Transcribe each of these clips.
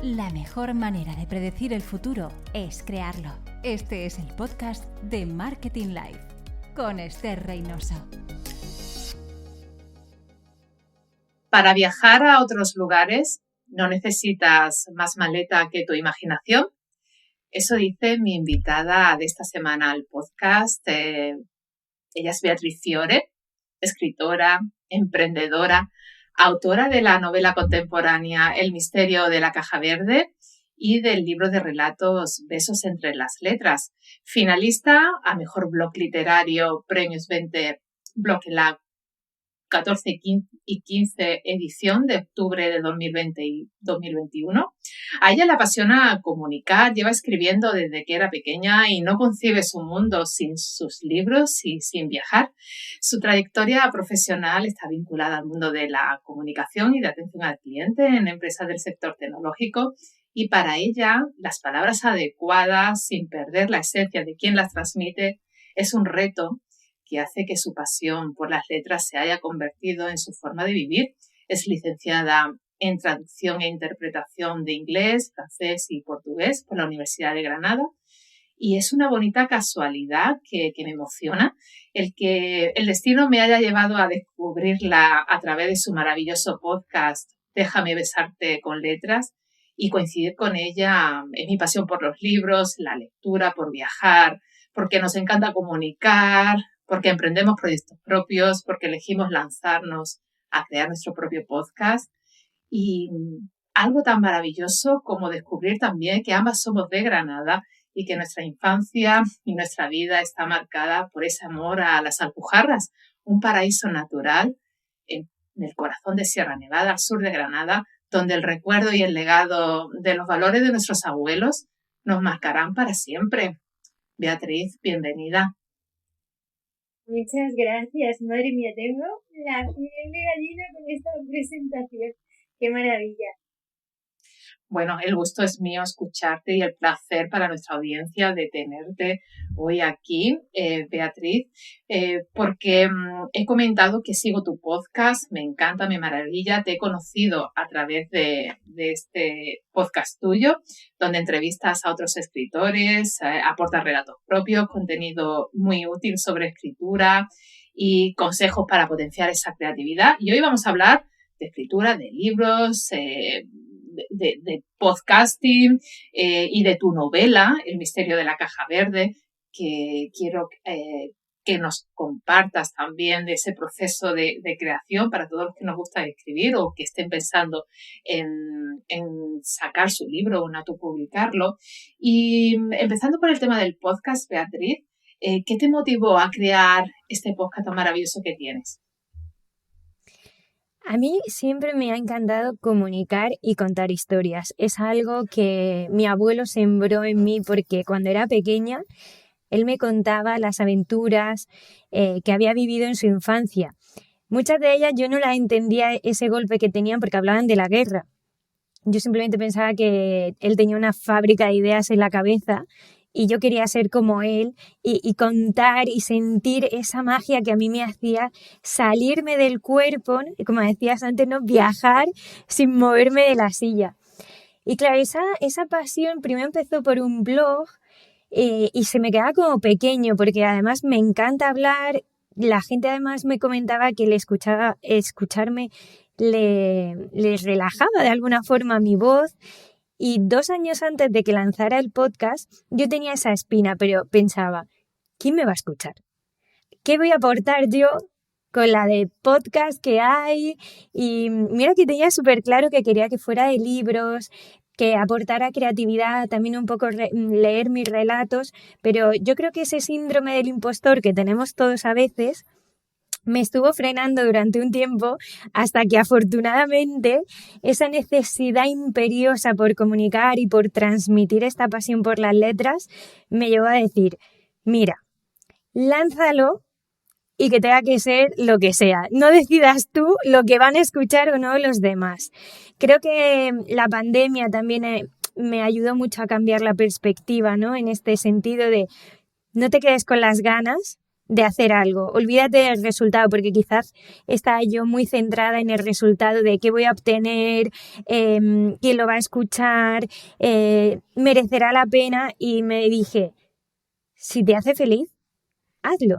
La mejor manera de predecir el futuro es crearlo. Este es el podcast de Marketing Live con Esther Reynoso. Para viajar a otros lugares no necesitas más maleta que tu imaginación. Eso dice mi invitada de esta semana al podcast. Ella es Beatriz Fiore, escritora, emprendedora, autora de la novela contemporánea El misterio de la caja verde y del libro de relatos Besos entre las letras. Finalista a Mejor Blog Literario, Premios 20 Blog en la 14 y 15 edición de octubre de 2020 y 2021. A ella le apasiona comunicar, lleva escribiendo desde que era pequeña y no concibe su mundo sin sus libros y sin viajar. Su trayectoria profesional está vinculada al mundo de la comunicación y de atención al cliente en empresas del sector tecnológico y para ella las palabras adecuadas sin perder la esencia de quien las transmite es un reto que hace que su pasión por las letras se haya convertido en su forma de vivir. Es licenciada en traducción e interpretación de inglés, francés y portugués por la Universidad de Granada. Y es una bonita casualidad que me emociona el que el destino me haya llevado a descubrirla a través de su maravilloso podcast Déjame besarte con letras y coincidir con ella en mi pasión por los libros, la lectura, por viajar, porque nos encanta comunicar, porque emprendemos proyectos propios, porque elegimos lanzarnos a crear nuestro propio podcast y algo tan maravilloso como descubrir también que ambas somos de Granada y que nuestra infancia y nuestra vida está marcada por ese amor a las Alpujarras, un paraíso natural en el corazón de Sierra Nevada, al sur de Granada, donde el recuerdo y el legado de los valores de nuestros abuelos nos marcarán para siempre. Beatriz, bienvenida. Muchas gracias, madre mía, tengo la piel de gallina con esta presentación. ¡Qué maravilla! Bueno, el gusto es mío escucharte y el placer para nuestra audiencia de tenerte hoy aquí, Beatriz, porque he comentado que sigo tu podcast, me encanta, me maravilla, te he conocido a través de este podcast tuyo, donde entrevistas a otros escritores, aportas relatos propios, contenido muy útil sobre escritura y consejos para potenciar esa creatividad. Y hoy vamos a hablar de escritura, de libros, de podcasting y de tu novela, El misterio de la caja verde, que quiero que nos compartas también de ese proceso de creación para todos los que nos gusta escribir o que estén pensando en sacar su libro o en autopublicarlo. Y empezando por el tema del podcast, Beatriz, ¿qué te motivó a crear este podcast tan maravilloso que tienes? A mí siempre me ha encantado comunicar y contar historias. Es algo que mi abuelo sembró en mí porque cuando era pequeña él me contaba las aventuras que había vivido en su infancia. Muchas de ellas yo no las entendía ese golpe que tenían porque hablaban de la guerra. Yo simplemente pensaba que él tenía una fábrica de ideas en la cabeza y yo quería ser como él y contar y sentir esa magia que a mí me hacía salirme del cuerpo, como decías antes, ¿no? Viajar sin moverme de la silla. Y claro, esa pasión primero empezó por un blog y se me quedaba como pequeño porque además me encanta hablar. La gente además me comentaba que escucharme les relajaba de alguna forma mi voz. Y 2 años antes de que lanzara el podcast, yo tenía esa espina, pero pensaba, ¿quién me va a escuchar? ¿Qué voy a aportar yo con la de podcast que hay? Y mira que tenía súper claro que quería que fuera de libros, que aportara creatividad, también un poco leer mis relatos, pero yo creo que ese síndrome del impostor que tenemos todos a veces me estuvo frenando durante un tiempo hasta que afortunadamente esa necesidad imperiosa por comunicar y por transmitir esta pasión por las letras me llevó a decir, mira, lánzalo y que tenga que ser lo que sea. No decidas tú lo que van a escuchar o no los demás. Creo que la pandemia también me ayudó mucho a cambiar la perspectiva, ¿no? En este sentido de no te quedes con las ganas, de hacer algo. Olvídate del resultado, porque quizás estaba yo muy centrada en el resultado de qué voy a obtener, quién lo va a escuchar, merecerá la pena, y me dije, si te hace feliz, hazlo.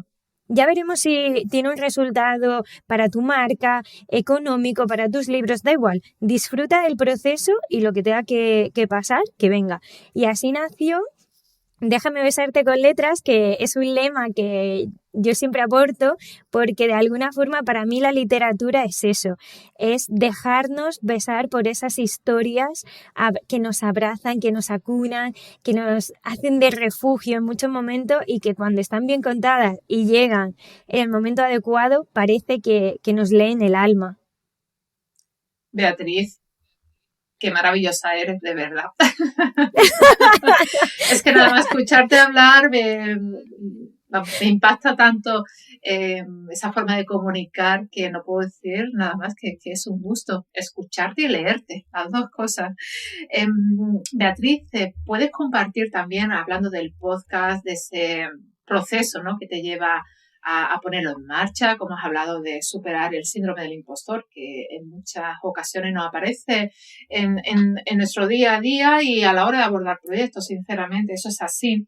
Ya veremos si tiene un resultado para tu marca, económico, para tus libros, da igual. Disfruta del proceso y lo que tenga que pasar, que venga. Y así nació Déjame besarte con letras, que es un lema que yo siempre aporto, porque de alguna forma para mí la literatura es eso, es dejarnos besar por esas historias que nos abrazan, que nos acunan, que nos hacen de refugio en muchos momentos, y que cuando están bien contadas y llegan en el momento adecuado parece que nos leen el alma. Beatriz, qué maravillosa eres, de verdad. Es que nada más escucharte hablar me impacta tanto esa forma de comunicar, que no puedo decir nada más que es un gusto escucharte y leerte, las dos cosas. Beatriz, ¿puedes compartir también, hablando del podcast, de ese proceso, ¿no?, que te lleva a ponerlo en marcha, como has hablado de superar el síndrome del impostor, que en muchas ocasiones nos aparece en nuestro día a día y a la hora de abordar proyectos? Sinceramente, eso es así.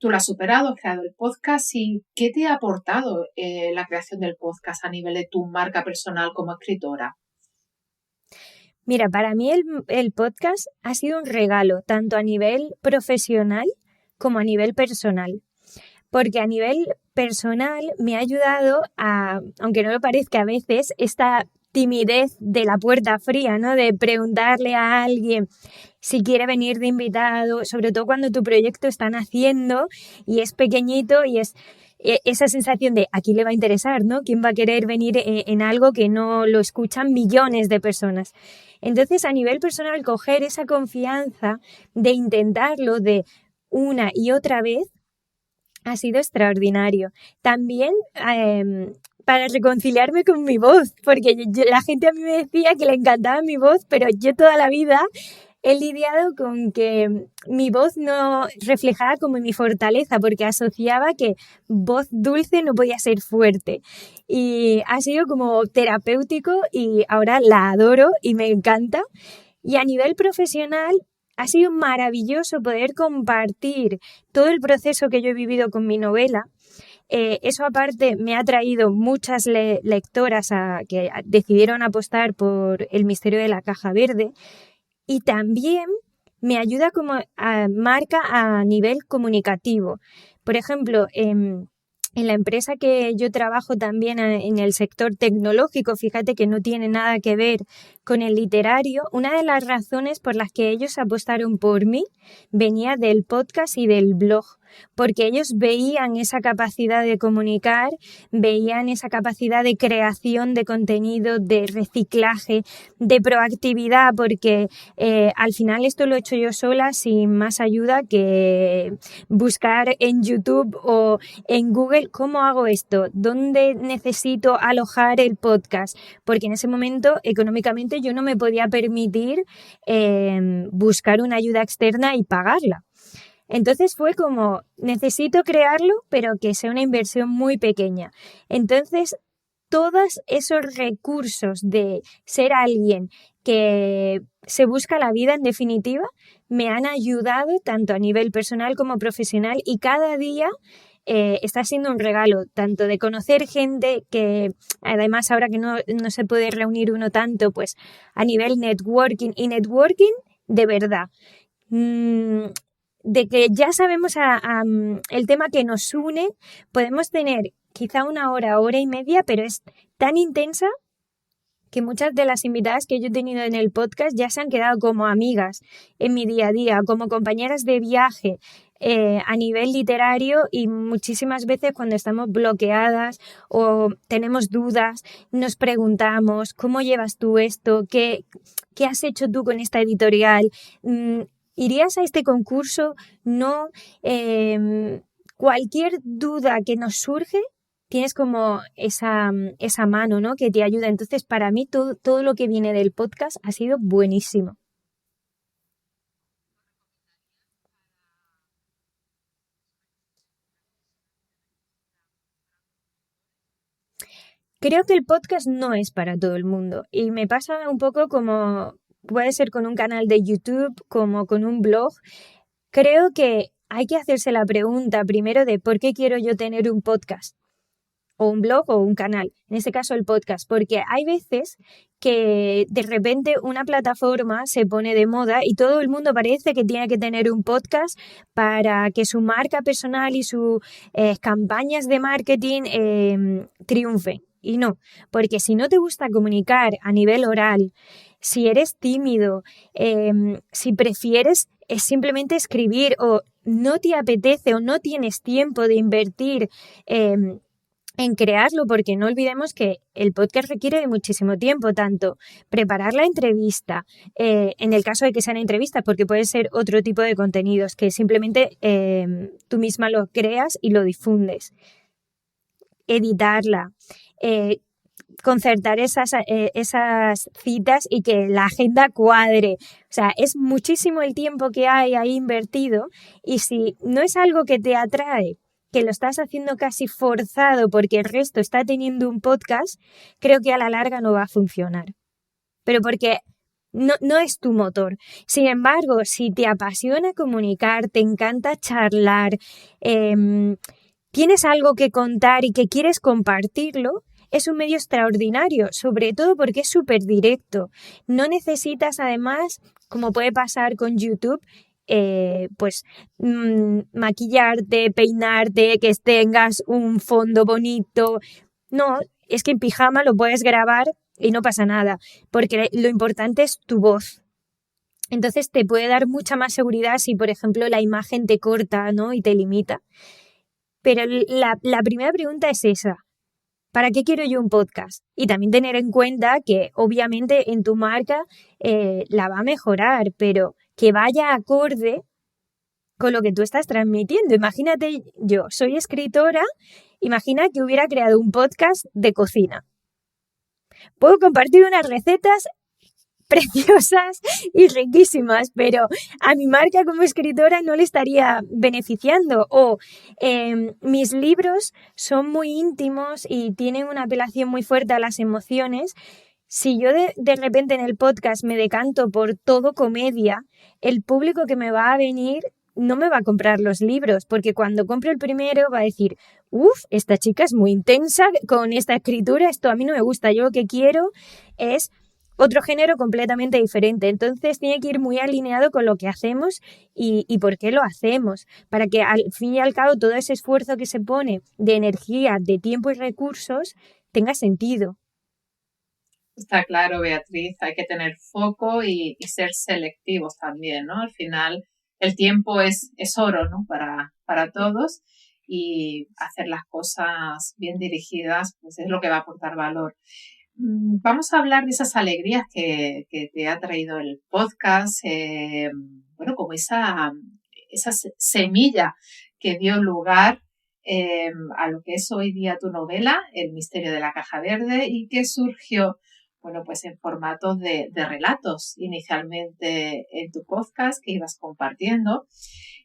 Tú lo has superado, has creado el podcast, y ¿qué te ha aportado la creación del podcast a nivel de tu marca personal como escritora? Mira, para mí el podcast ha sido un regalo, tanto a nivel profesional como a nivel personal. Porque a nivel personal me ha ayudado a, aunque no lo parezca a veces, esta timidez de la puerta fría, ¿no? De preguntarle a alguien si quiere venir de invitado, sobre todo cuando tu proyecto está naciendo y es pequeñito, y es esa sensación de aquí le va a interesar, ¿no? ¿Quién va a querer venir en algo que no lo escuchan millones de personas? Entonces, a nivel personal, coger esa confianza de intentarlo de una y otra vez ha sido extraordinario. También para reconciliarme con mi voz, porque la gente a mí me decía que le encantaba mi voz, pero yo toda la vida he lidiado con que mi voz no reflejara como mi fortaleza, porque asociaba que voz dulce no podía ser fuerte. Y ha sido como terapéutico, y ahora la adoro y me encanta. Y a nivel profesional, ha sido maravilloso poder compartir todo el proceso que yo he vivido con mi novela. Eso aparte me ha traído muchas lectoras que decidieron apostar por El misterio de la caja verde, y también me ayuda como marca a nivel comunicativo. Por ejemplo, en la empresa que yo trabajo también, en el sector tecnológico, fíjate que no tiene nada que ver con el literario, una de las razones por las que ellos apostaron por mí venía del podcast y del blog, porque ellos veían esa capacidad de comunicar, veían esa capacidad de creación de contenido, de reciclaje, de proactividad, porque al final esto lo he hecho yo sola sin más ayuda que buscar en YouTube o en Google cómo hago esto, dónde necesito alojar el podcast, porque en ese momento económicamente yo no me podía permitir buscar una ayuda externa y pagarla. Entonces fue como, necesito crearlo, pero que sea una inversión muy pequeña. Entonces, todos esos recursos de ser alguien que se busca la vida, en definitiva, me han ayudado tanto a nivel personal como profesional, y cada día está siendo un regalo, tanto de conocer gente que, además ahora que no se puede reunir uno tanto, pues a nivel networking, y networking de verdad. De que ya sabemos el tema que nos une, podemos tener quizá una hora y media, pero es tan intensa que muchas de las invitadas que yo he tenido en el podcast ya se han quedado como amigas en mi día a día, como compañeras de viaje a nivel literario, y muchísimas veces cuando estamos bloqueadas o tenemos dudas, nos preguntamos, ¿cómo llevas tú esto? ¿Qué has hecho tú con esta editorial? ¿Irías a este concurso? No. Cualquier duda que nos surge, tienes como esa mano, ¿no?, que te ayuda. Entonces, para mí, todo lo que viene del podcast ha sido buenísimo. creo que el podcast no es para todo el mundo y me pasa un poco como puede ser con un canal de YouTube, como con un blog. Creo que hay que hacerse la pregunta primero de por qué quiero yo tener un podcast o un blog o un canal, en este caso el podcast, porque hay veces que de repente una plataforma se pone de moda y todo el mundo parece que tiene que tener un podcast para que su marca personal y sus campañas de marketing triunfen. Y no, porque si no te gusta comunicar a nivel oral, si eres tímido, si prefieres simplemente escribir o no te apetece o no tienes tiempo de invertir en crearlo, porque no olvidemos que el podcast requiere de muchísimo tiempo, tanto preparar la entrevista, en el caso de que sean entrevistas, porque puede ser otro tipo de contenidos que simplemente tú misma lo creas y lo difundes, editarla, concertar esas citas y que la agenda cuadre. O sea, es muchísimo el tiempo que hay ahí invertido y si no es algo que te atrae, que lo estás haciendo casi forzado porque el resto está teniendo un podcast, creo que a la larga no va a funcionar. Pero porque no es tu motor. Sin embargo, si te apasiona comunicar, te encanta charlar, tienes algo que contar y que quieres compartirlo, es un medio extraordinario, sobre todo porque es súper directo. No necesitas, además, como puede pasar con YouTube, maquillarte, peinarte, que tengas un fondo bonito. No, es que en pijama lo puedes grabar y no pasa nada, porque lo importante es tu voz. Entonces te puede dar mucha más seguridad si, por ejemplo, la imagen te corta, ¿no? Y te limita. Pero la primera pregunta es esa. ¿Para qué quiero yo un podcast? Y también tener en cuenta que obviamente en tu marca la va a mejorar, pero que vaya acorde con lo que tú estás transmitiendo. Imagínate, yo soy escritora, imagina que hubiera creado un podcast de cocina. Puedo compartir unas recetas preciosas y riquísimas, pero a mi marca como escritora no le estaría beneficiando. O mis libros son muy íntimos y tienen una apelación muy fuerte a las emociones. Si yo de repente en el podcast me decanto por todo comedia, el público que me va a venir no me va a comprar los libros, porque cuando compro el primero va a decir, esta chica es muy intensa con esta escritura, esto a mí no me gusta, yo lo que quiero es otro género completamente diferente. Entonces tiene que ir muy alineado con lo que hacemos y por qué lo hacemos, para que al fin y al cabo todo ese esfuerzo que se pone de energía, de tiempo y recursos tenga sentido. Está claro, Beatriz, hay que tener foco y ser selectivos también, ¿no? Al final el tiempo es oro, ¿no? Para todos y hacer las cosas bien dirigidas pues es lo que va a aportar valor. Vamos a hablar de esas alegrías que te ha traído el podcast, como esa semilla que dio lugar a lo que es hoy día tu novela, El misterio de la caja verde, y que surgió, pues en formatos de relatos, inicialmente en tu podcast que ibas compartiendo,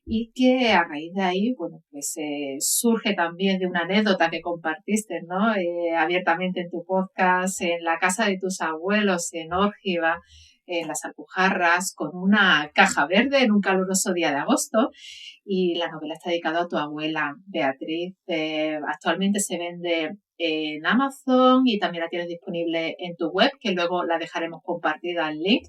y que a raíz de ahí, surge también de una anécdota que compartiste, ¿no? Abiertamente en tu podcast, en la casa de tus abuelos, en Órgiva, en las Alpujarras, con una caja verde en un caluroso día de agosto. Y la novela está dedicada a tu abuela, Beatriz. Actualmente se vende en Amazon y también la tienes disponible en tu web, que luego la dejaremos compartida el link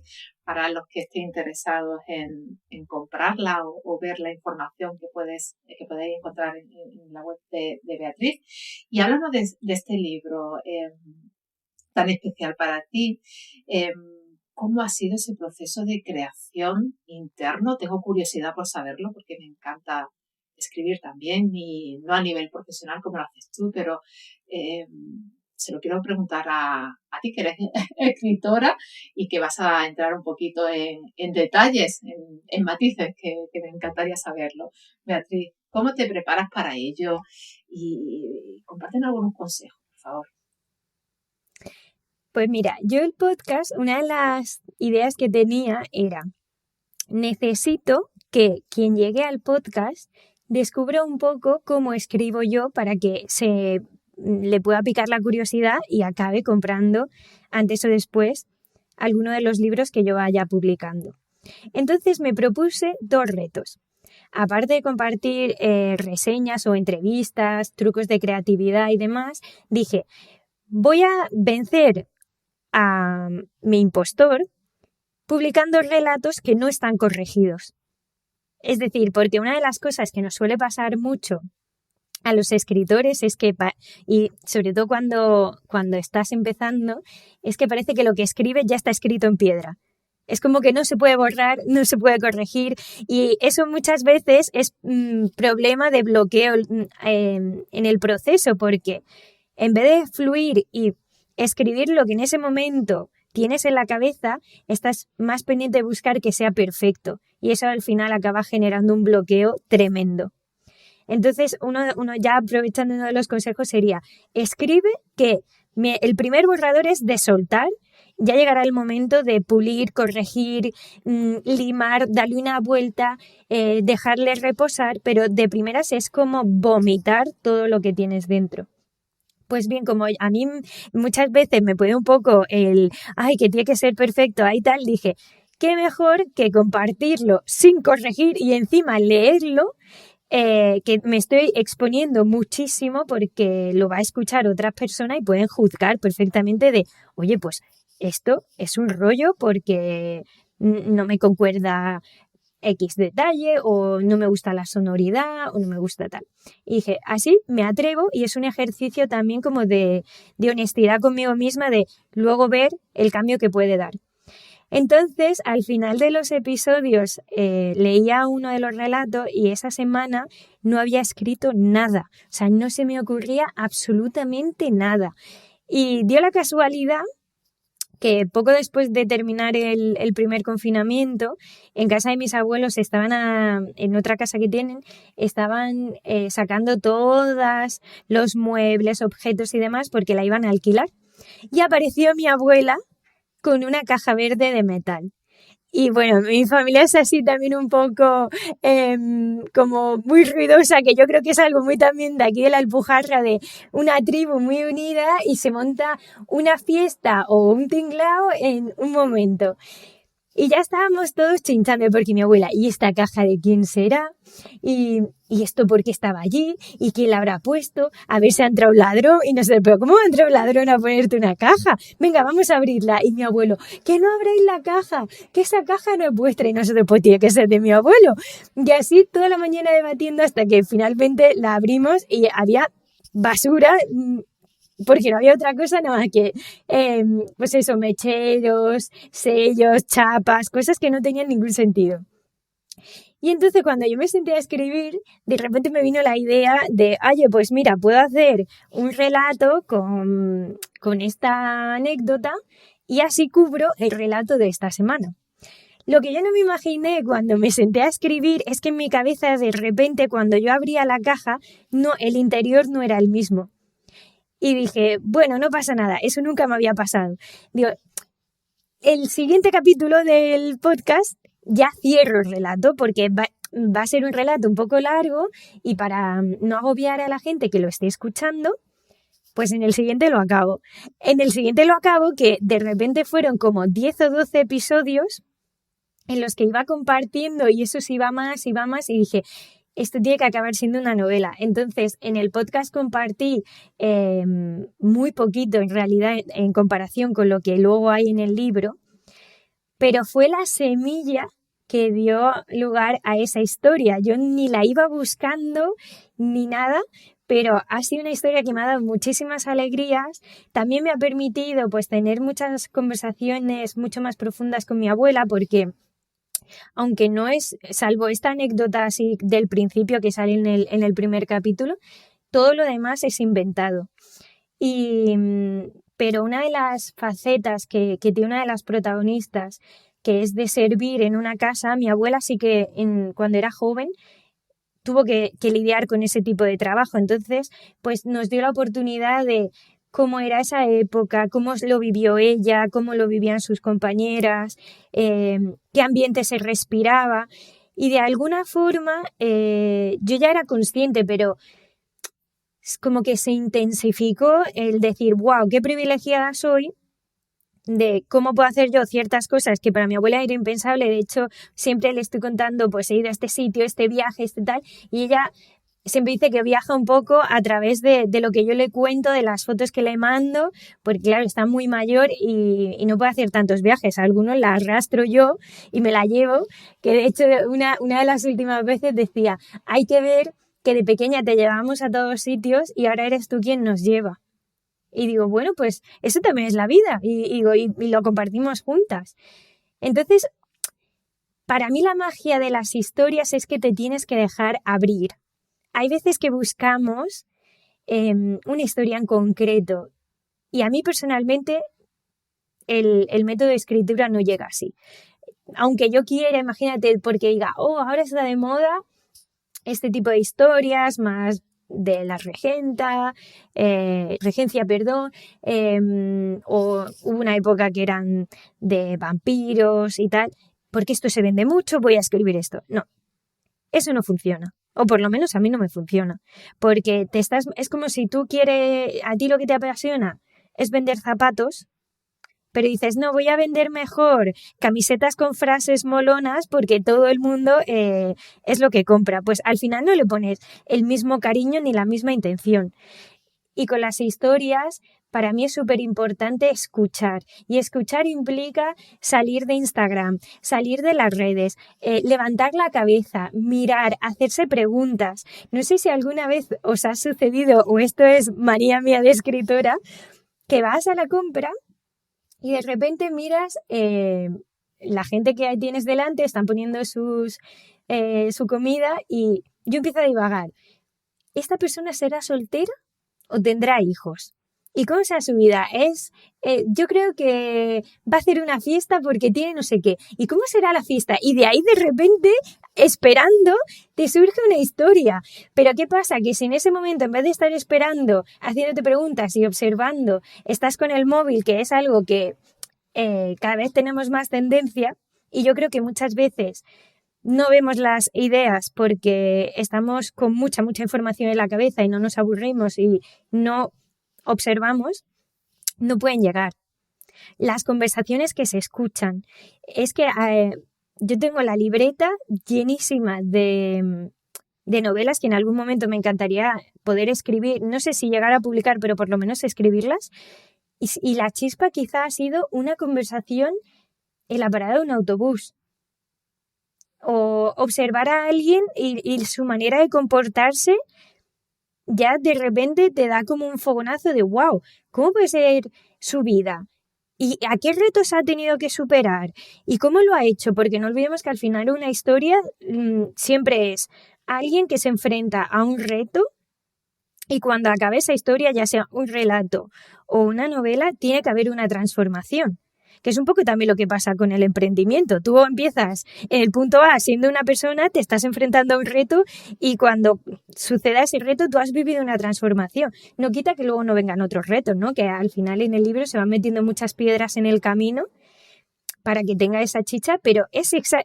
para los que estén interesados en comprarla o ver la información que podéis encontrar en la web de Beatriz. Y háblanos de este libro tan especial para ti. ¿Cómo ha sido ese proceso de creación interno? Tengo curiosidad por saberlo porque me encanta escribir también, y no a nivel profesional como lo haces tú, pero se lo quiero preguntar a ti, que eres escritora y que vas a entrar un poquito en detalles, en matices, que me encantaría saberlo. Beatriz, ¿cómo te preparas para ello? Y compártenos algunos consejos, por favor. Pues mira, yo el podcast, una de las ideas que tenía era, necesito que quien llegue al podcast descubra un poco cómo escribo yo para que se le pueda picar la curiosidad y acabe comprando antes o después alguno de los libros que yo vaya publicando. Entonces me propuse 2 retos. Aparte de compartir reseñas o entrevistas, trucos de creatividad y demás, dije, voy a vencer a mi impostor publicando relatos que no están corregidos. Es decir, porque una de las cosas que nos suele pasar mucho a los escritores es que, y sobre todo cuando estás empezando, es que parece que lo que escribes ya está escrito en piedra. Es como que no se puede borrar, no se puede corregir, y eso muchas veces es problema de bloqueo en el proceso, porque en vez de fluir y escribir lo que en ese momento tienes en la cabeza, estás más pendiente de buscar que sea perfecto, y eso al final acaba generando un bloqueo tremendo. Entonces, uno ya aprovechando uno de los consejos sería, escribe que el primer borrador es de soltar, ya llegará el momento de pulir, corregir, limar, darle una vuelta, dejarle reposar, pero de primeras es como vomitar todo lo que tienes dentro. Pues bien, como a mí muchas veces me puede un poco ay, que tiene que ser perfecto, ahí tal, dije, qué mejor que compartirlo sin corregir y encima leerlo, que me estoy exponiendo muchísimo porque lo va a escuchar otras personas y pueden juzgar perfectamente de, oye, pues esto es un rollo porque no me concuerda X detalle o no me gusta la sonoridad o no me gusta tal. Y dije, así me atrevo, y es un ejercicio también como de honestidad conmigo misma, de luego ver el cambio que puede dar. Entonces, al final de los episodios leía uno de los relatos y esa semana no había escrito nada. O sea, no se me ocurría absolutamente nada. Y dio la casualidad que poco después de terminar el primer confinamiento, en casa de mis abuelos en otra casa que tienen, estaban sacando todos los muebles, objetos y demás porque la iban a alquilar. Y apareció mi abuela con una caja verde de metal. Y bueno, mi familia es así también un poco como muy ruidosa, que yo creo que es algo muy también de aquí de la Alpujarra, de una tribu muy unida, y se monta una fiesta o un tinglao en un momento. Y ya estábamos todos chinchando porque mi abuela, ¿y esta caja de quién será? ¿Y esto por qué estaba allí? ¿Y quién la habrá puesto? A ver si ha entrado un ladrón. Y no sé, pero ¿cómo va a entrar un ladrón a ponerte una caja? Venga, vamos a abrirla. Y mi abuelo, que no abráis la caja, que esa caja no es vuestra. Y nosotros, pues tiene que ser de mi abuelo. Y así toda la mañana debatiendo hasta que finalmente la abrimos y había basura, porque no había otra cosa nada más que, pues eso, mecheros, sellos, chapas, cosas que no tenían ningún sentido. Y entonces cuando yo me senté a escribir, de repente me vino la idea de, oye, pues mira, puedo hacer un relato con esta anécdota y así cubro el relato de esta semana. Lo que yo no me imaginé cuando me senté a escribir es que en mi cabeza de repente cuando yo abría la caja, el interior no era el mismo. Y dije, bueno, no pasa nada, eso nunca me había pasado. Digo, el siguiente capítulo del podcast ya cierro el relato porque va a ser un relato un poco largo y para no agobiar a la gente que lo esté escuchando, pues en el siguiente lo acabo. En el siguiente lo acabo, que de repente fueron como 10 o 12 episodios en los que iba compartiendo y eso sí iba más y dije, esto tiene que acabar siendo una novela. Entonces, en el podcast compartí muy poquito, en realidad, en comparación con lo que luego hay en el libro, pero fue la semilla que dio lugar a esa historia. Yo ni la iba buscando ni nada, pero ha sido una historia que me ha dado muchísimas alegrías. También me ha permitido pues tener muchas conversaciones mucho más profundas con mi abuela, porque aunque no es, salvo esta anécdota así del principio que sale en el primer capítulo, todo lo demás es inventado. Pero una de las facetas que tiene una de las protagonistas, que es de servir en una casa, mi abuela sí que cuando era joven tuvo que lidiar con ese tipo de trabajo. Entonces, pues nos dio la oportunidad de cómo era esa época, cómo lo vivió ella, cómo lo vivían sus compañeras, qué ambiente se respiraba. Y de alguna forma yo ya era consciente, pero como que se intensificó el decir, wow, qué privilegiada soy de cómo puedo hacer yo ciertas cosas que para mi abuela era impensable. De hecho, siempre le estoy contando, pues he ido a este sitio, este viaje, este tal, y ella siempre dice que viaja un poco a través de lo que yo le cuento, de las fotos que le mando, porque claro, está muy mayor y no puede hacer tantos viajes. Algunos la arrastro yo y me la llevo, que de hecho una de las últimas veces decía, hay que ver que de pequeña te llevamos a todos sitios y ahora eres tú quien nos lleva. Y digo, bueno, pues eso también es la vida y lo compartimos juntas. Entonces, para mí la magia de las historias es que te tienes que dejar abrir. Hay veces que buscamos una historia en concreto y a mí personalmente el método de escritura no llega así. Aunque yo quiera, imagínate, porque diga, oh, ahora está de moda este tipo de historias más de la regencia, o hubo una época que eran de vampiros y tal, porque esto se vende mucho, voy a escribir esto. No, eso no funciona. O por lo menos a mí no me funciona. Porque es como si tú quieres, a ti lo que te apasiona es vender zapatos, pero dices, no, voy a vender mejor camisetas con frases molonas porque todo el mundo es lo que compra. Pues al final no le pones el mismo cariño ni la misma intención. Y con las historias, para mí es súper importante escuchar. Y escuchar implica salir de Instagram, salir de las redes, levantar la cabeza, mirar, hacerse preguntas. No sé si alguna vez os ha sucedido, o esto es manía mía de escritora, que vas a la compra y de repente miras, la gente que tienes delante están poniendo su comida y yo empiezo a divagar. ¿Esta persona será soltera o tendrá hijos? ¿Y cómo será su vida? Yo creo que va a hacer una fiesta porque tiene no sé qué. ¿Y cómo será la fiesta? Y de ahí de repente, esperando, te surge una historia. Pero ¿qué pasa? Que si en ese momento, en vez de estar esperando, haciéndote preguntas y observando, estás con el móvil, que es algo que cada vez tenemos más tendencia, y yo creo que muchas veces no vemos las ideas porque estamos con mucha información en la cabeza y no nos aburrimos y no observamos, no pueden llegar. Las conversaciones que se escuchan. Es que yo tengo la libreta llenísima de novelas que en algún momento me encantaría poder escribir. No sé si llegar a publicar, pero por lo menos escribirlas. Y la chispa quizá ha sido una conversación en la parada de un autobús. O observar a alguien y su manera de comportarse ya de repente te da como un fogonazo de wow, ¿cómo puede ser su vida? ¿Y a qué retos ha tenido que superar? ¿Y cómo lo ha hecho? Porque no olvidemos que al final una historia siempre es alguien que se enfrenta a un reto y cuando acabe esa historia, ya sea un relato o una novela, tiene que haber una transformación. Que es un poco también lo que pasa con el emprendimiento. Tú empiezas en el punto A siendo una persona, te estás enfrentando a un reto y cuando suceda ese reto tú has vivido una transformación. No quita que luego no vengan otros retos, ¿no? Que al final en el libro se van metiendo muchas piedras en el camino para que tenga esa chicha, pero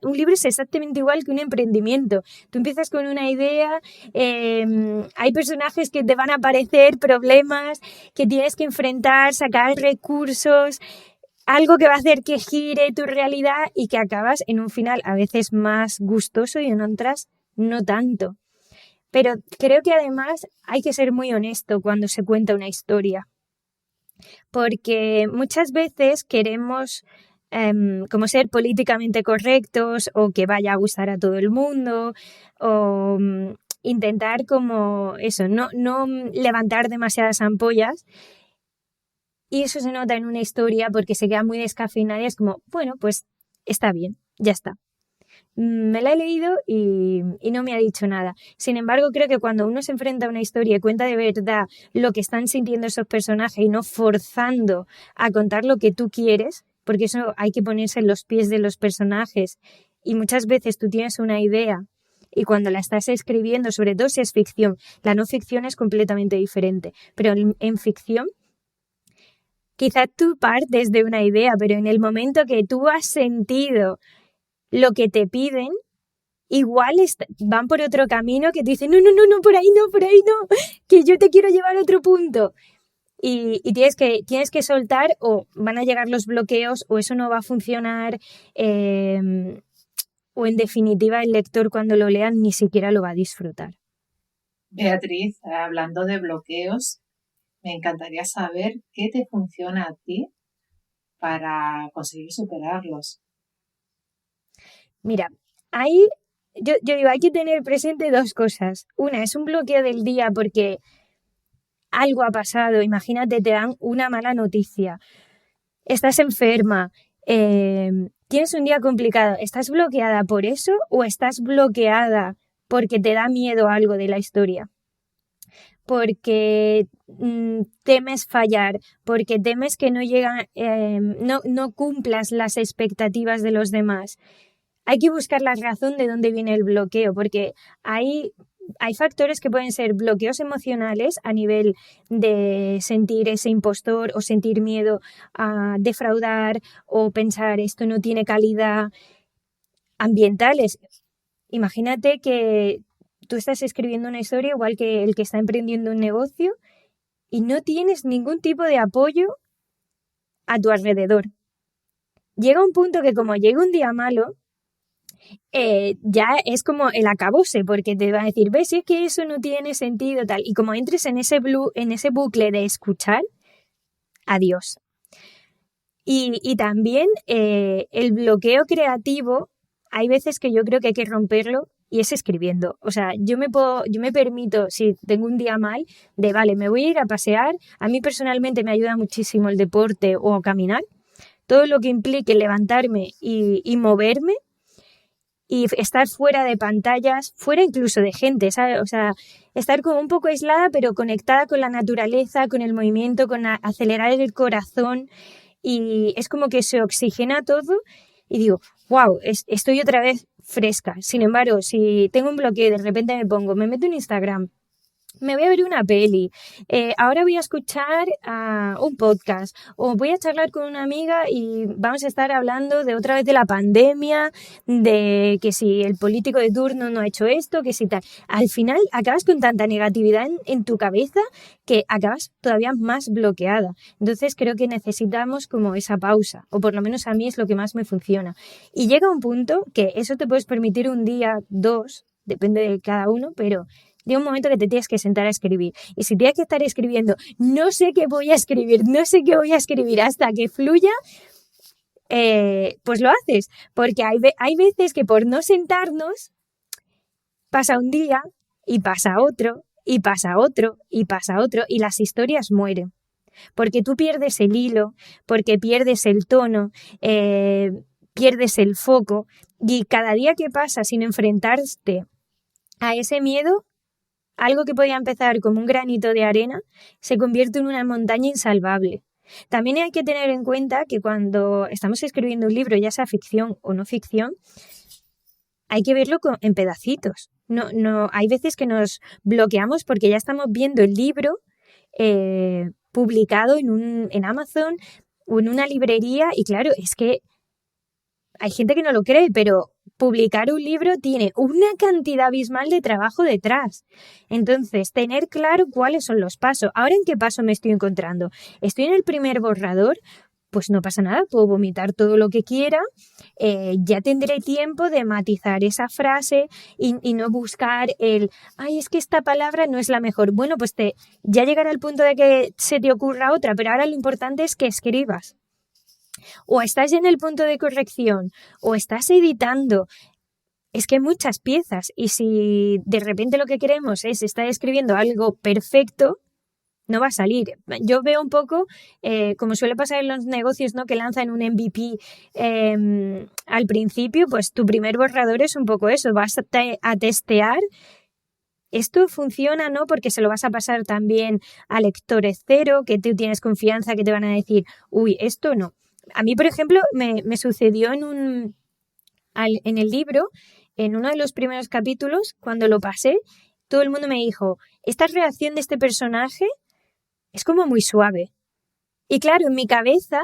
un libro es exactamente igual que un emprendimiento. Tú empiezas con una idea, hay personajes que te van a aparecer, problemas que tienes que enfrentar, sacar recursos, algo que va a hacer que gire tu realidad y que acabas en un final a veces más gustoso y en otras no tanto. Pero creo que además hay que ser muy honesto cuando se cuenta una historia, porque muchas veces queremos como ser políticamente correctos o que vaya a gustar a todo el mundo o intentar como eso, no levantar demasiadas ampollas. Y eso se nota en una historia porque se queda muy descafeinada y es como, bueno, pues está bien, ya está. Me la he leído y no me ha dicho nada. Sin embargo, creo que cuando uno se enfrenta a una historia y cuenta de verdad lo que están sintiendo esos personajes y no forzando a contar lo que tú quieres, porque eso hay que ponerse en los pies de los personajes y muchas veces tú tienes una idea y cuando la estás escribiendo, sobre todo si es ficción, la no ficción es completamente diferente, pero en ficción quizás tú partes de una idea, pero en el momento que tú has sentido lo que te piden, igual van por otro camino que te dicen, no, por ahí no, que yo te quiero llevar a otro punto. Y tienes que soltar, o van a llegar los bloqueos, o eso no va a funcionar, o en definitiva el lector cuando lo lea ni siquiera lo va a disfrutar. Beatriz, hablando de bloqueos, me encantaría saber qué te funciona a ti para conseguir superarlos. Mira, ahí yo digo, hay que tener presente dos cosas. Una, es un bloqueo del día porque algo ha pasado. Imagínate, te dan una mala noticia, estás enferma, tienes un día complicado. ¿Estás bloqueada por eso o estás bloqueada porque te da miedo algo de la historia? Porque temes fallar, porque temes que no cumplas las expectativas de los demás. Hay que buscar la razón de dónde viene el bloqueo, porque hay factores que pueden ser bloqueos emocionales a nivel de sentir ese impostor o sentir miedo a defraudar o pensar esto no tiene calidad. Ambientales. Imagínate que tú estás escribiendo una historia igual que el que está emprendiendo un negocio y no tienes ningún tipo de apoyo a tu alrededor. Llega un punto que como llega un día malo, ya es como el acabose, porque te va a decir, ves, es que eso no tiene sentido, tal. Y como entres en ese bucle de escuchar, adiós. Y también el bloqueo creativo, hay veces que yo creo que hay que romperlo y es escribiendo. O sea, yo me permito, si tengo un día mal, vale, me voy a ir a pasear. A mí personalmente me ayuda muchísimo el deporte o caminar. Todo lo que implique levantarme y moverme y estar fuera de pantallas, fuera incluso de gente, ¿sabes? O sea, estar como un poco aislada, pero conectada con la naturaleza, con el movimiento, con acelerar el corazón, y es como que se oxigena todo y digo, wow, estoy otra vez fresca. Sin embargo, si tengo un bloqueo y de repente me meto en Instagram, me voy a ver una peli, ahora voy a escuchar un podcast o voy a charlar con una amiga y vamos a estar hablando de otra vez de la pandemia, de que si el político de turno no ha hecho esto, que si tal. Al final acabas con tanta negatividad en tu cabeza que acabas todavía más bloqueada. Entonces creo que necesitamos como esa pausa, o por lo menos a mí es lo que más me funciona. Y llega un punto que eso te puedes permitir un día, dos, depende de cada uno, pero llega un momento que te tienes que sentar a escribir. Y si tienes que estar escribiendo, no sé qué voy a escribir hasta que fluya, pues lo haces. Porque hay veces que por no sentarnos, pasa un día y pasa otro, y pasa otro, y pasa otro, y las historias mueren. Porque tú pierdes el hilo, porque pierdes el tono, pierdes el foco, y cada día que pasa sin enfrentarte a ese miedo, algo que podía empezar como un granito de arena se convierte en una montaña insalvable. También hay que tener en cuenta que cuando estamos escribiendo un libro, ya sea ficción o no ficción, hay que verlo en pedacitos. No, hay veces que nos bloqueamos porque ya estamos viendo el libro publicado en Amazon o en una librería, y claro, es que hay gente que no lo cree, pero publicar un libro tiene una cantidad abismal de trabajo detrás. Entonces, tener claro cuáles son los pasos. ¿Ahora en qué paso me estoy encontrando? ¿Estoy en el primer borrador? Pues no pasa nada, puedo vomitar todo lo que quiera, ya tendré tiempo de matizar esa frase y no buscar es que esta palabra no es la mejor. Bueno, pues ya llegará el punto de que se te ocurra otra, pero ahora lo importante es que escribas. O estás en el punto de corrección, o estás editando. Es que hay muchas piezas, y si de repente lo que queremos es estar escribiendo algo perfecto, no va a salir. Yo veo un poco, como suele pasar en los negocios, ¿no?, que lanzan un MVP al principio, pues tu primer borrador es un poco eso, vas a testear. Esto funciona, ¿no?, porque se lo vas a pasar también a lectores cero, que tú tienes confianza, que te van a decir, uy, esto no. A mí, por ejemplo, me sucedió en el libro, en uno de los primeros capítulos, cuando lo pasé, todo el mundo me dijo, esta reacción de este personaje es como muy suave. Y claro, en mi cabeza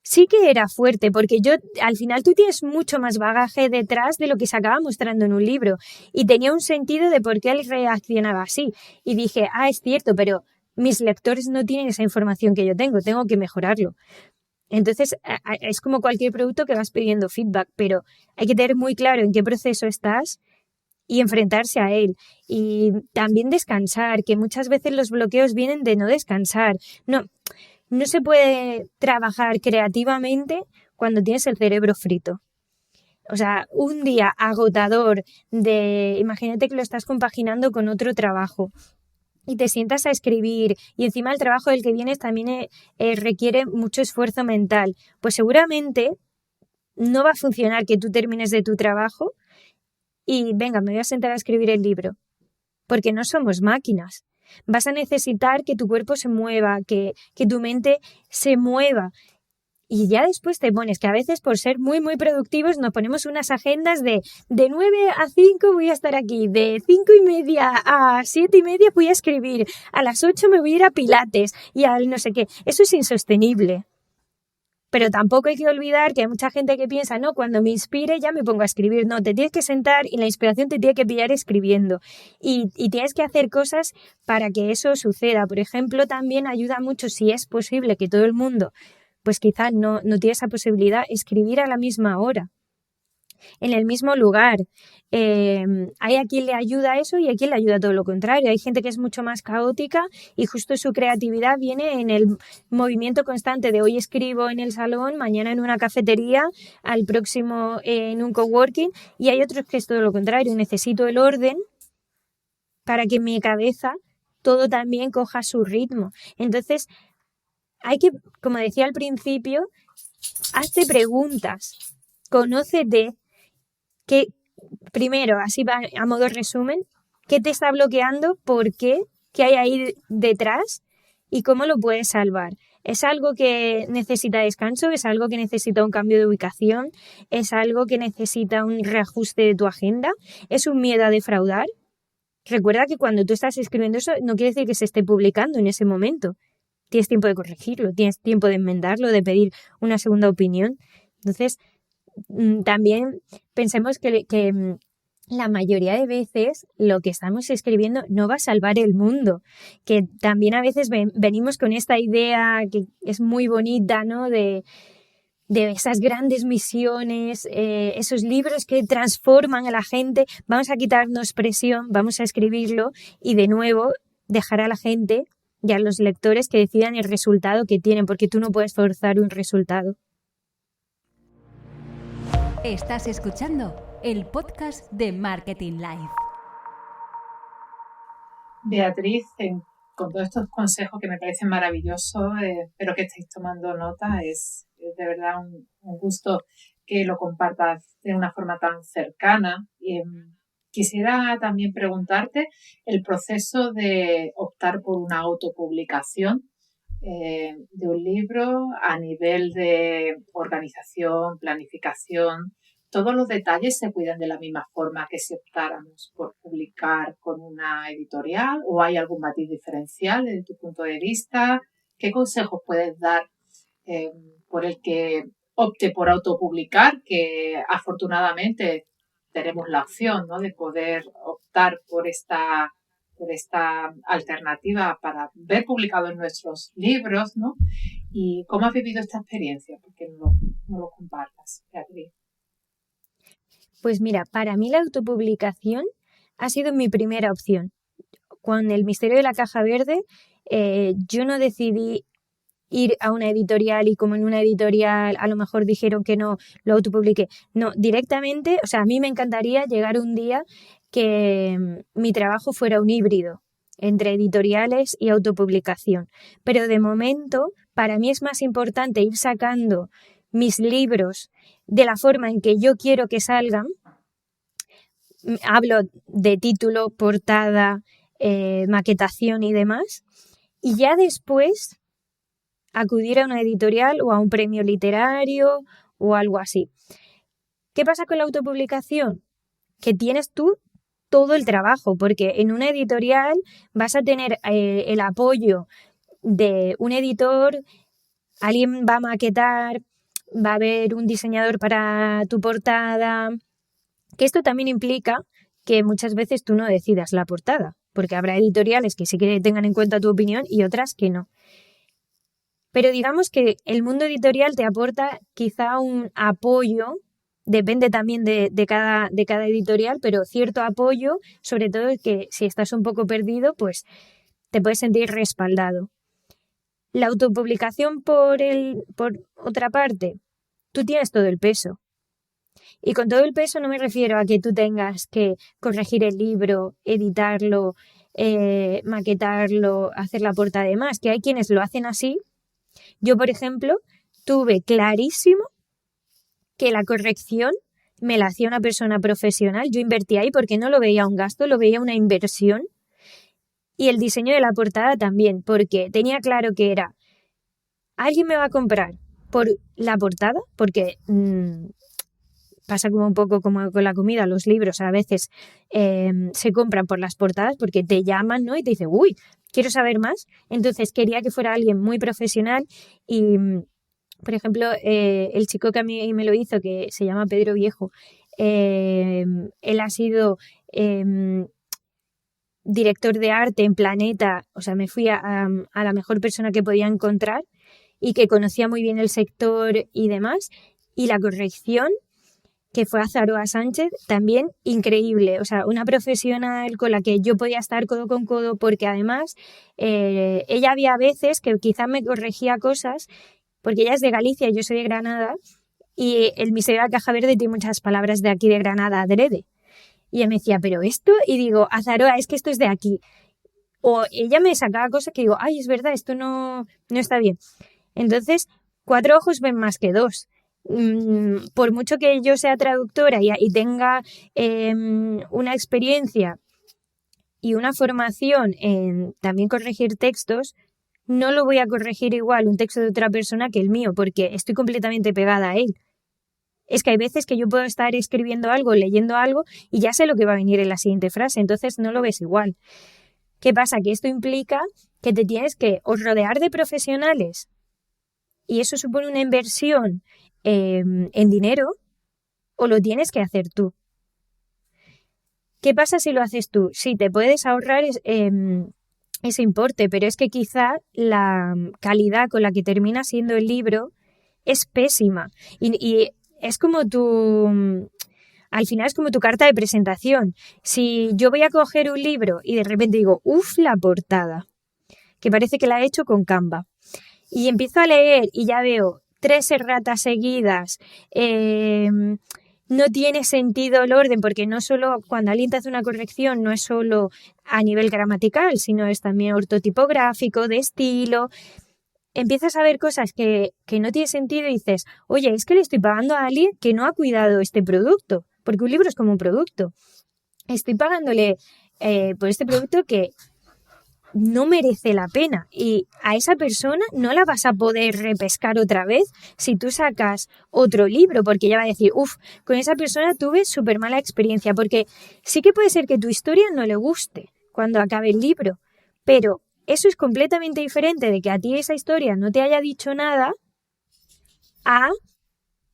sí que era fuerte, porque yo, al final tú tienes mucho más bagaje detrás de lo que se acaba mostrando en un libro, y tenía un sentido de por qué él reaccionaba así. Y dije, es cierto, pero mis lectores no tienen esa información que yo tengo que mejorarlo. Entonces, es como cualquier producto que vas pidiendo feedback, pero hay que tener muy claro en qué proceso estás y enfrentarse a él. Y también descansar, que muchas veces los bloqueos vienen de no descansar. No se puede trabajar creativamente cuando tienes el cerebro frito. O sea, un día agotador imagínate que lo estás compaginando con otro trabajo y te sientas a escribir, y encima el trabajo del que vienes también requiere mucho esfuerzo mental, pues seguramente no va a funcionar que tú termines de tu trabajo y venga, me voy a sentar a escribir el libro, porque no somos máquinas. Vas a necesitar que tu cuerpo se mueva, que tu mente se mueva. Y ya después te pones, que a veces por ser muy, muy productivos nos ponemos unas agendas de 9 a 5 voy a estar aquí, de 5:30 a 7:30 voy a escribir, a las 8 me voy a ir a pilates y al no sé qué. Eso es insostenible. Pero tampoco hay que olvidar que hay mucha gente que piensa, no, cuando me inspire ya me pongo a escribir. No, te tienes que sentar y la inspiración te tiene que pillar escribiendo. Y tienes que hacer cosas para que eso suceda. Por ejemplo, también ayuda mucho, si es posible, que todo el mundo pues quizás no tiene esa posibilidad, escribir a la misma hora, en el mismo lugar. Hay a quien le ayuda eso y a quien le ayuda todo lo contrario. Hay gente que es mucho más caótica y justo su creatividad viene en el movimiento constante de hoy escribo en el salón, mañana en una cafetería, al próximo en un coworking, y hay otros que es todo lo contrario. Necesito el orden para que en mi cabeza todo también coja su ritmo. Entonces, hay que, como decía al principio, hazte preguntas, conócete, que primero, así va a modo resumen, qué te está bloqueando, por qué hay ahí detrás y cómo lo puedes salvar. ¿Es algo que necesita descanso? ¿Es algo que necesita un cambio de ubicación? ¿Es algo que necesita un reajuste de tu agenda? ¿Es un miedo a defraudar? Recuerda que cuando tú estás escribiendo eso no quiere decir que se esté publicando en ese momento. Tienes tiempo de corregirlo, tienes tiempo de enmendarlo, de pedir una segunda opinión. Entonces, también pensemos que la mayoría de veces lo que estamos escribiendo no va a salvar el mundo, que también a veces venimos con esta idea que es muy bonita, ¿no? De esas grandes misiones, esos libros que transforman a la gente. Vamos a quitarnos presión, vamos a escribirlo y de nuevo dejar a la gente y a los lectores que decidan el resultado que tienen, porque tú no puedes forzar un resultado. Estás escuchando el podcast de Marketing Live. Beatriz, con todos estos consejos que me parecen maravillosos, espero que estéis tomando nota. Es de verdad un gusto que lo compartas de una forma tan cercana. Quisiera también preguntarte el proceso de optar por una autopublicación de un libro a nivel de organización, planificación. ¿Todos los detalles se cuidan de la misma forma que si optáramos por publicar con una editorial o hay algún matiz diferencial desde tu punto de vista? ¿Qué consejos puedes dar por el que opte por autopublicar, que afortunadamente tenemos la opción, ¿no?, de poder optar por esta alternativa para ver publicados nuestros libros, ¿no? ¿Y cómo has vivido esta experiencia? Porque no lo compartas, Beatriz. Pues mira, para mí la autopublicación ha sido mi primera opción. Con El misterio de la caja verde, yo no decidí ir a una editorial y como en una editorial a lo mejor dijeron que no, lo autopubliqué. No, directamente, o sea, a mí me encantaría llegar un día que mi trabajo fuera un híbrido entre editoriales y autopublicación. Pero de momento, para mí es más importante ir sacando mis libros de la forma en que yo quiero que salgan. Hablo de título, portada, maquetación y demás. Y ya después acudir a una editorial o a un premio literario o algo así. ¿Qué pasa con la autopublicación? Que tienes tú todo el trabajo, porque en una editorial vas a tener el apoyo de un editor, alguien va a maquetar, va a haber un diseñador para tu portada, que esto también implica que muchas veces tú no decidas la portada, porque habrá editoriales que sí que tengan en cuenta tu opinión y otras que no. Pero digamos que el mundo editorial te aporta quizá un apoyo, depende también de cada editorial, pero cierto apoyo, sobre todo que si estás un poco perdido, pues te puedes sentir respaldado. La autopublicación por otra parte, tú tienes todo el peso. Y con todo el peso no me refiero a que tú tengas que corregir el libro, editarlo, maquetarlo, hacer la portada y demás, que hay quienes lo hacen así. Yo, por ejemplo, tuve clarísimo que la corrección me la hacía una persona profesional. Yo invertí ahí porque no lo veía un gasto, lo veía una inversión. Y el diseño de la portada también, porque tenía claro que era, ¿alguien me va a comprar por la portada? Porque pasa como un poco como con la comida, los libros a veces se compran por las portadas porque te llaman, ¿no? Y te dicen, uy, quiero saber más. Entonces quería que fuera alguien muy profesional y, por ejemplo, el chico que a mí me lo hizo, que se llama Pedro Viejo, él ha sido director de arte en Planeta, o sea, me fui a la mejor persona que podía encontrar y que conocía muy bien el sector y demás, y la corrección, que fue Azaroa Sánchez, también increíble, o sea, una profesional con la que yo podía estar codo con codo, porque además ella había veces que quizás me corregía cosas, porque ella es de Galicia y yo soy de Granada, y el Misterio de la Caja Verde tiene muchas palabras de aquí de Granada adrede. Y ella me decía, pero esto, y digo, Azaroa, es que esto es de aquí. O ella me sacaba cosas que digo, ay, es verdad, esto no está bien. Entonces, 4 ojos ven más que 2. Por mucho que yo sea traductora y tenga una experiencia y una formación en también corregir textos, no lo voy a corregir igual un texto de otra persona que el mío, porque estoy completamente pegada a él. Es que hay veces que yo puedo estar escribiendo algo, leyendo algo y ya sé lo que va a venir en la siguiente frase, entonces no lo ves igual. ¿Qué pasa? Que esto implica que te tienes que o rodear de profesionales y eso supone una inversión en dinero, o lo tienes que hacer tú. ¿Qué pasa si lo haces tú? Sí, te puedes ahorrar ese importe, pero es que quizá la calidad con la que termina siendo el libro es pésima y es como al final es como tu carta de presentación. Si yo voy a coger un libro y de repente digo, uff, la portada, que parece que la he hecho con Canva, y empiezo a leer y ya veo 3 erratas seguidas, no tiene sentido el orden, porque no solo cuando alguien te hace una corrección no es solo a nivel gramatical, sino es también ortotipográfico, de estilo. Empiezas a ver cosas que no tiene sentido y dices, oye, es que le estoy pagando a alguien que no ha cuidado este producto, porque un libro es como un producto. Estoy pagándole por este producto que no merece la pena y a esa persona no la vas a poder repescar otra vez si tú sacas otro libro, porque ella va a decir, uff, con esa persona tuve súper mala experiencia, porque sí que puede ser que tu historia no le guste cuando acabe el libro, pero eso es completamente diferente de que a ti esa historia no te haya dicho nada a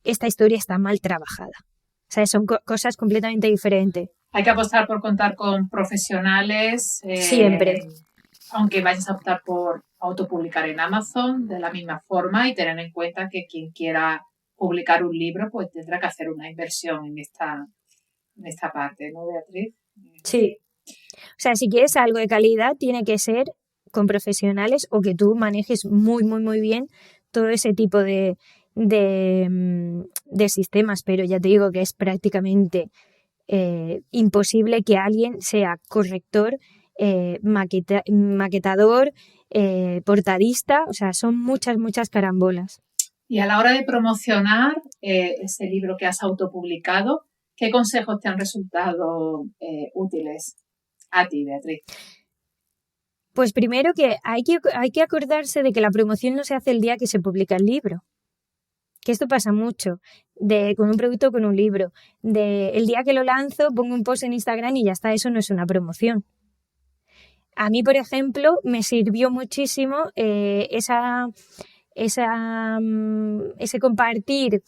esta historia está mal trabajada. O sea, son cosas completamente diferentes. Hay que apostar por contar con profesionales. Siempre. Aunque vayas a optar por autopublicar en Amazon de la misma forma y tener en cuenta que quien quiera publicar un libro pues tendrá que hacer una inversión en esta parte, ¿no, Beatriz? Sí. O sea, si quieres algo de calidad tiene que ser con profesionales o que tú manejes muy, muy, muy bien todo ese tipo de sistemas, pero ya te digo que es prácticamente imposible que alguien sea corrector, maquetador, portadista, o sea, son muchas carambolas. Y a la hora de promocionar ese libro que has autopublicado, ¿qué consejos te han resultado útiles a ti, Beatriz? Pues primero que hay que acordarse de que la promoción no se hace el día que se publica el libro. Que esto pasa mucho, con un producto o con un libro. El día que lo lanzo, pongo un post en Instagram y ya está, eso no es una promoción. A mí, por ejemplo, me sirvió muchísimo esa ese compartir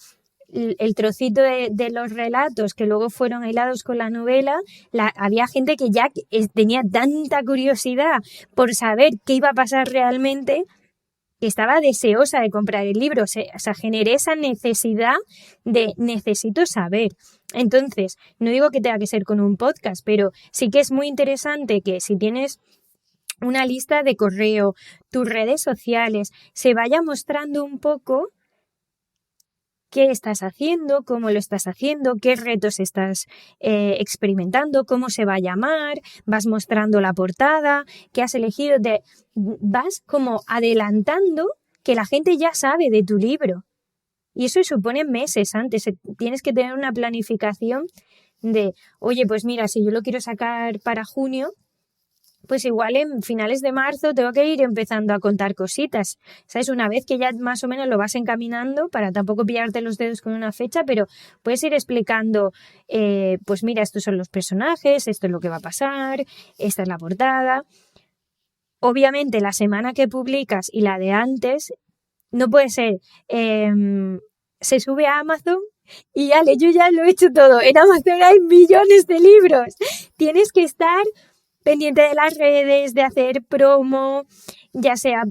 el trocito de los relatos que luego fueron hilados con la novela, había gente que ya tenía tanta curiosidad por saber qué iba a pasar realmente, que estaba deseosa de comprar el libro. O sea, generé esa necesidad de necesito saber. Entonces, no digo que tenga que ser con un podcast, pero sí que es muy interesante que si tienes una lista de correo, tus redes sociales, se vaya mostrando un poco qué estás haciendo, cómo lo estás haciendo, qué retos estás experimentando, cómo se va a llamar, vas mostrando la portada, qué has elegido, vas como adelantando que la gente ya sabe de tu libro. Y eso supone meses antes. Tienes que tener una planificación de, oye, pues mira, si yo lo quiero sacar para junio, pues igual en finales de marzo tengo que ir empezando a contar cositas, ¿sabes? Una vez que ya más o menos lo vas encaminando, para tampoco pillarte los dedos con una fecha, pero puedes ir explicando, pues mira, estos son los personajes, esto es lo que va a pasar, esta es la portada. Obviamente la semana que publicas y la de antes, no puede ser, se sube a Amazon y yo ya lo he hecho todo. En Amazon hay millones de libros. Tienes que estar pendiente de las redes, de hacer promo, ya sea...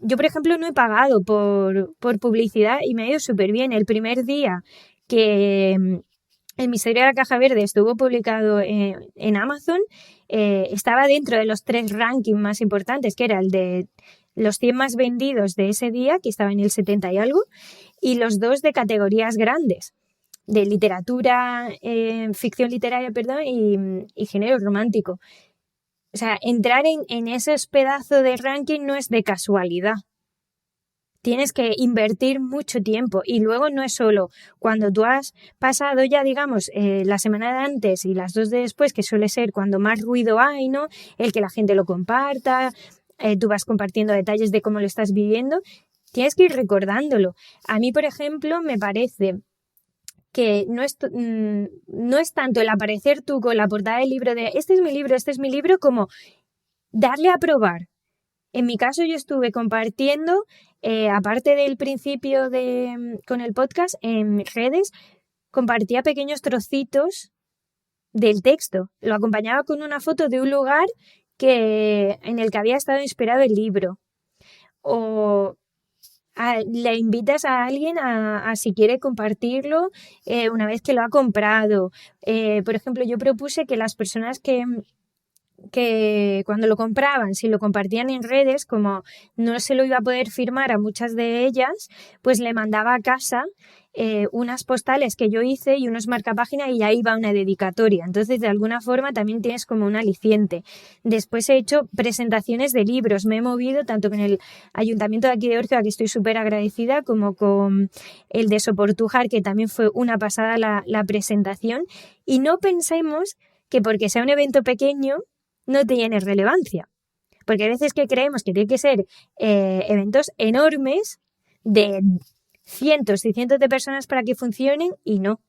yo, por ejemplo, no he pagado por publicidad y me ha ido súper bien. El primer día que El misterio de la caja verde estuvo publicado en Amazon, estaba dentro de los 3 rankings más importantes, que era el de los 100 más vendidos de ese día, que estaba en el 70 y algo, y los 2 de categorías grandes, de literatura, ficción literaria, perdón, y género romántico. O sea, entrar en esos pedazos de ranking no es de casualidad. Tienes que invertir mucho tiempo y luego no es solo cuando tú has pasado ya, digamos, la semana de antes y las 2 de después, que suele ser cuando más ruido hay, ¿no? El que la gente lo comparta, tú vas compartiendo detalles de cómo lo estás viviendo, tienes que ir recordándolo. A mí, por ejemplo, me parece que no es tanto el aparecer tú con la portada del libro de este es mi libro, como darle a probar. En mi caso yo estuve compartiendo, aparte del principio con el podcast, en redes, compartía pequeños trocitos del texto. Lo acompañaba con una foto de un lugar en el que había estado inspirado el libro. O le invitas a alguien a si quiere compartirlo una vez que lo ha comprado. Por ejemplo, yo propuse que las personas que cuando lo compraban, si lo compartían en redes, como no se lo iba a poder firmar a muchas de ellas, pues le mandaba a casa unas postales que yo hice y unos marcapáginas y ahí va una dedicatoria. Entonces, de alguna forma también tienes como un aliciente. Después he hecho presentaciones de libros. Me he movido tanto con el Ayuntamiento de aquí de Ortega, que estoy súper agradecida, como con el de Soportujar, que también fue una pasada la presentación. Y no pensemos que porque sea un evento pequeño no tiene relevancia, porque hay veces que creemos que tiene que ser eventos enormes de cientos y cientos de personas para que funcionen y no.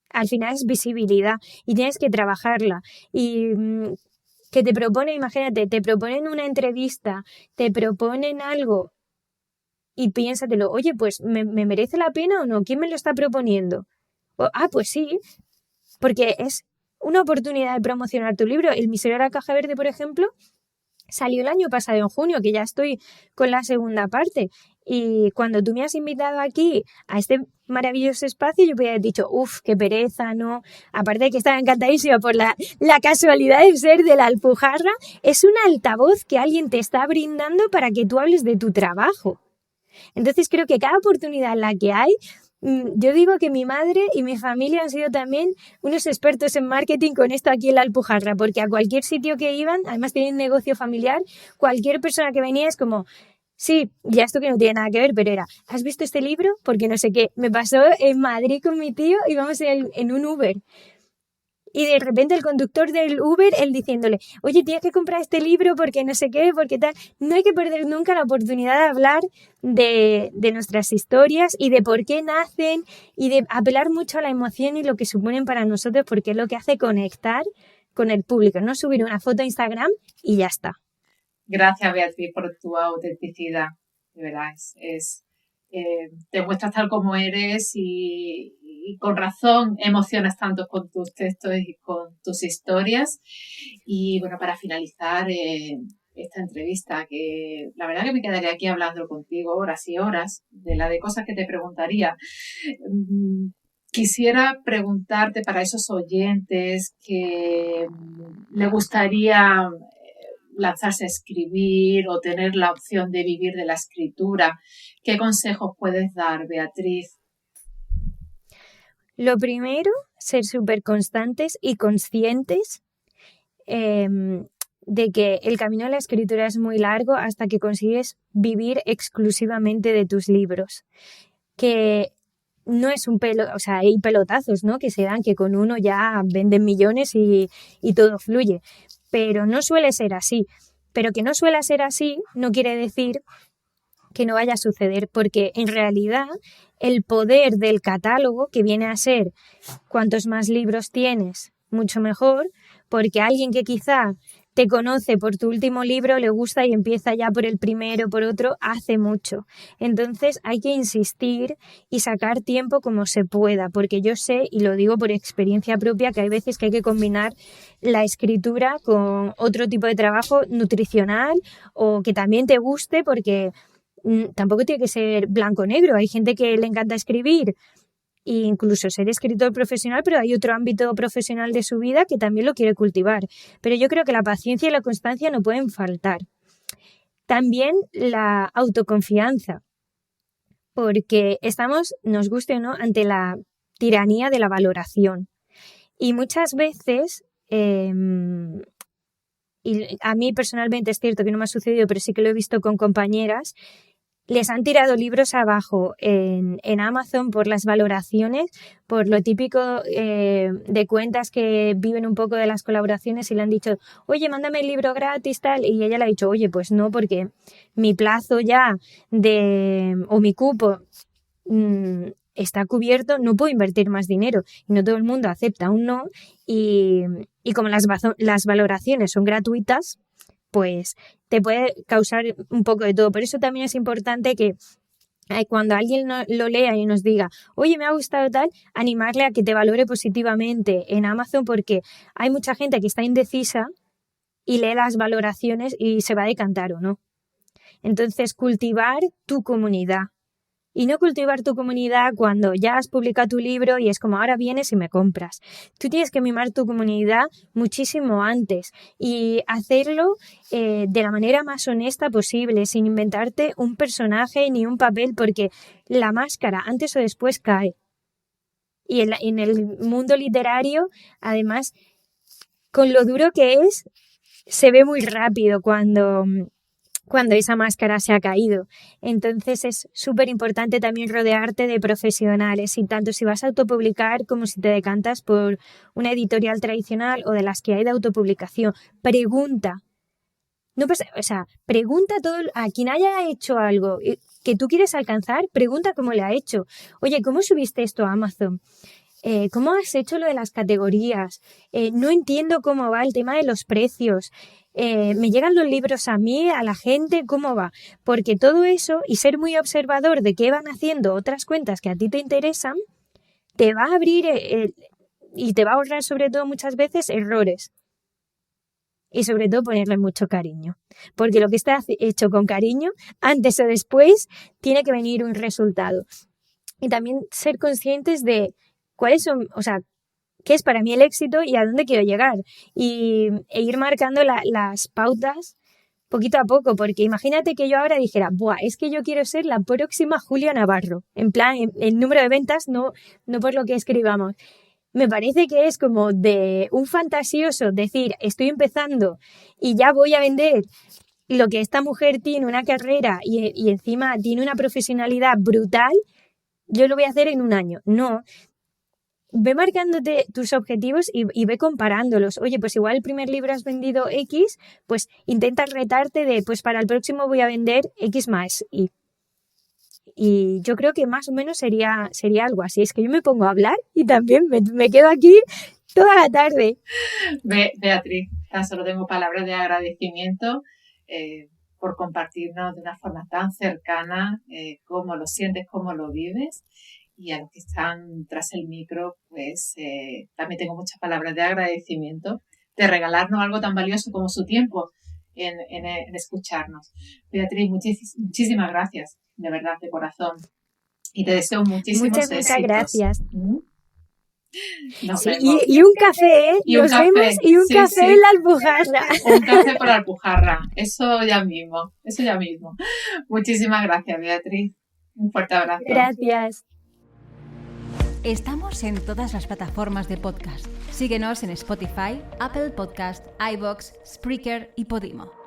Al final es visibilidad y tienes que trabajarla. Y que te proponen, imagínate, te proponen una entrevista, te proponen algo y piénsatelo, oye, pues ¿me merece la pena o no? ¿Quién me lo está proponiendo? Pues sí, porque es una oportunidad de promocionar tu libro. El misterio de la caja verde, por ejemplo, salió el año pasado en junio, que ya estoy con la segunda parte. Y cuando tú me has invitado aquí a este maravilloso espacio, yo podía haber dicho, qué pereza, ¿no? Aparte de que estaba encantadísima por la casualidad de ser de la Alpujarra, es un altavoz que alguien te está brindando para que tú hables de tu trabajo. Entonces creo que cada oportunidad en la que hay, yo digo que mi madre y mi familia han sido también unos expertos en marketing con esto aquí en la Alpujarra, porque a cualquier sitio que iban, además tienen negocio familiar, cualquier persona que venía es como, sí, ya esto que no tiene nada que ver, pero era, ¿has visto este libro? Porque no sé qué. Me pasó en Madrid con mi tío, íbamos en un Uber. Y de repente el conductor del Uber, él diciéndole, oye, tienes que comprar este libro porque no sé qué, porque tal. No hay que perder nunca la oportunidad de hablar de nuestras historias y de por qué nacen y de apelar mucho a la emoción y lo que suponen para nosotros, porque es lo que hace conectar con el público, no subir una foto a Instagram y ya está. Gracias, Beatriz, por tu autenticidad. de verdad, te muestras tal como eres y con razón emocionas tanto con tus textos y con tus historias. Y bueno, para finalizar esta entrevista, que la verdad que me quedaría aquí hablando contigo horas y horas de cosas que te preguntaría. Quisiera preguntarte para esos oyentes que le gustaría lanzarse a escribir o tener la opción de vivir de la escritura. ¿Qué consejos puedes dar, Beatriz? Lo primero, ser súper constantes y conscientes de que el camino de la escritura es muy largo hasta que consigues vivir exclusivamente de tus libros. Que no es o sea, hay pelotazos, ¿no?, que se dan, que con uno ya venden millones y todo fluye. Pero no suele ser así. Pero que no suele ser así no quiere decir que no vaya a suceder, porque en realidad el poder del catálogo, que viene a ser cuantos más libros tienes, mucho mejor, porque alguien que quizá te conoce por tu último libro, le gusta y empieza ya por el primero, por otro, hace mucho. Entonces hay que insistir y sacar tiempo como se pueda, porque yo sé, y lo digo por experiencia propia, que hay veces que hay que combinar la escritura con otro tipo de trabajo nutricional o que también te guste, porque tampoco tiene que ser blanco-negro. Hay gente que le encanta escribir e incluso ser escritor profesional, pero hay otro ámbito profesional de su vida que también lo quiere cultivar. Pero yo creo que la paciencia y la constancia no pueden faltar. También la autoconfianza, porque estamos, nos guste o no, ante la tiranía de la valoración. Y muchas veces, y a mí personalmente es cierto que no me ha sucedido, pero sí que lo he visto con compañeras, les han tirado libros abajo en Amazon por las valoraciones, por lo típico de cuentas que viven un poco de las colaboraciones y le han dicho, oye, mándame el libro gratis, tal, y ella le ha dicho, oye, pues no, porque mi plazo ya o mi cupo está cubierto, no puedo invertir más dinero, y no todo el mundo acepta un no, y como las valoraciones son gratuitas, pues te puede causar un poco de todo. Por eso también es importante que cuando alguien lo lea y nos diga, oye, me ha gustado tal, animarle a que te valore positivamente en Amazon, porque hay mucha gente que está indecisa y lee las valoraciones y se va a decantar o no. Entonces, cultivar tu comunidad. Y no cultivar tu comunidad cuando ya has publicado tu libro y es como ahora vienes y me compras. Tú tienes que mimar tu comunidad muchísimo antes y hacerlo de la manera más honesta posible, sin inventarte un personaje ni un papel, porque la máscara antes o después cae. Y en el mundo literario, además, con lo duro que es, se ve muy rápido cuando esa máscara se ha caído. Entonces es súper importante también rodearte de profesionales, y tanto si vas a autopublicar como si te decantas por una editorial tradicional o de las que hay de autopublicación. Pregunta. No pasa, o sea, pregunta a quien haya hecho algo que tú quieres alcanzar, pregunta cómo le ha hecho. Oye, ¿cómo subiste esto a Amazon? ¿Cómo has hecho lo de las categorías? No entiendo cómo va el tema de los precios. Me llegan los libros a mí, a la gente, ¿cómo va? Porque todo eso, y ser muy observador de qué van haciendo otras cuentas que a ti te interesan, te va a abrir y te va a ahorrar sobre todo muchas veces errores. Y sobre todo ponerle mucho cariño. Porque lo que está hecho con cariño, antes o después, tiene que venir un resultado. Y también ser conscientes de cuáles son, o sea, qué es para mí el éxito y a dónde quiero llegar, e ir marcando las pautas poquito a poco, porque imagínate que yo ahora dijera, buah, es que yo quiero ser la próxima Julia Navarro, en plan, el número de ventas, no por lo que escribamos. Me parece que es como de un fantasioso decir, estoy empezando y ya voy a vender lo que esta mujer tiene, una carrera y encima tiene una profesionalidad brutal, yo lo voy a hacer en un año. No. Ve marcándote tus objetivos y ve comparándolos. Oye, pues igual el primer libro has vendido X, pues intenta retarte de, pues para el próximo voy a vender X más Y. Y yo creo que más o menos sería algo así. Es que yo me pongo a hablar y también me quedo aquí toda la tarde. Beatriz, tan solo tengo palabras de agradecimiento por compartirnos de una forma tan cercana cómo lo sientes, cómo lo vives. Y a los que están tras el micro, pues también tengo muchas palabras de agradecimiento de regalarnos algo tan valioso como su tiempo en escucharnos. Beatriz, muchísimas gracias, de verdad, de corazón. Y te deseo muchísimos éxitos. Muchas gracias. Nos sí, vemos. y un café, ¿eh? Nos vemos y un café en la Alpujarra. Un café por la Alpujarra, eso ya mismo. Muchísimas gracias, Beatriz. Un fuerte abrazo. Gracias. Estamos en todas las plataformas de podcast. Síguenos en Spotify, Apple Podcast, iVoox, Spreaker y Podimo.